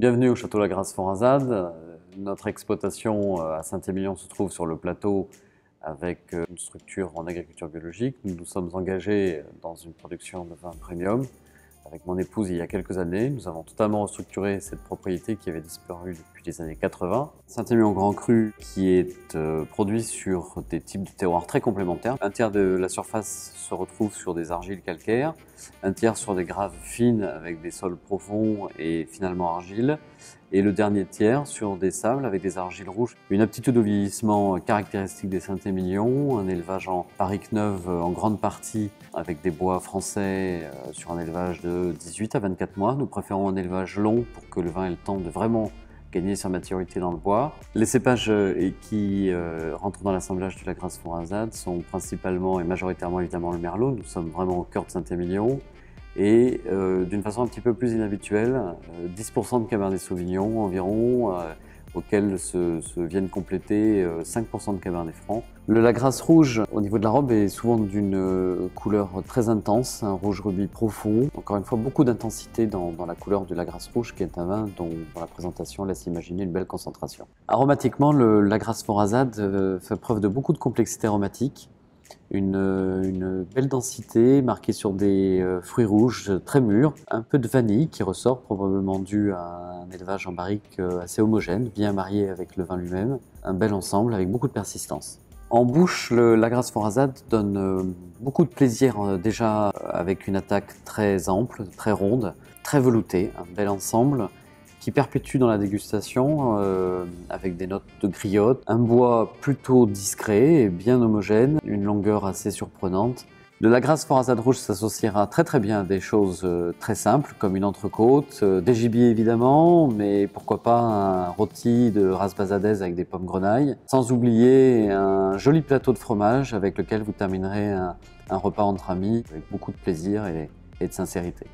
Bienvenue au Château La Grasse-Forazade. Notre exploitation à Saint-Émilion se trouve sur le plateau avec une structure en agriculture biologique. Nous nous sommes engagés dans une production de vin premium avec mon épouse il y a quelques années. Nous avons totalement restructuré cette propriété qui avait disparu depuis les années 80. Saint-Émilion Grand Cru qui est produit sur des types de terroirs très complémentaires. Un tiers de la surface se retrouve sur des argiles calcaires, un tiers sur des graves fines avec des sols profonds et finalement argiles, et le dernier tiers sur des sables avec des argiles rouges. Une aptitude au vieillissement caractéristique des Saint-Émilion, un élevage en barrique neuve en grande partie avec des bois français sur un élevage de 18 à 24 mois. Nous préférons un élevage long pour que le vin ait le temps de vraiment gagner sa maturité dans le bois. Les cépages qui rentrent dans l'assemblage de la Grasse-Forazade sont principalement et majoritairement évidemment le Merlot. Nous sommes vraiment au cœur de Saint-Émilion. Et d'une façon un petit peu plus inhabituelle, 10% de Cabernet Sauvignon environ, auxquels se viennent compléter 5% de Cabernet Franc. Le Lagrasse rouge, au niveau de la robe, est souvent d'une couleur très intense, un rouge rubis profond. Encore une fois, beaucoup d'intensité dans la couleur du Lagrasse rouge, qui est un vin dont la présentation laisse imaginer une belle concentration. Aromatiquement, le Lagrasse Forazade fait preuve de beaucoup de complexité aromatique. Une belle densité marquée sur des fruits rouges très mûrs, un peu de vanille qui ressort, probablement dû à un élevage en barrique assez homogène, bien marié avec le vin lui-même, un bel ensemble avec beaucoup de persistance. En bouche, le Lagrasse Forazade donne beaucoup de plaisir déjà avec une attaque très ample, très ronde, très veloutée, un bel ensemble qui perpétue dans la dégustation avec des notes de griotte, un bois plutôt discret et bien homogène, une longueur assez surprenante. Le Lagrasse Forazade rouge s'associera très bien à des choses très simples comme une entrecôte, des gibiers évidemment, mais pourquoi pas un rôti de race basadaise avec des pommes grenailles, sans oublier un joli plateau de fromage avec lequel vous terminerez un repas entre amis avec beaucoup de plaisir et de sincérité.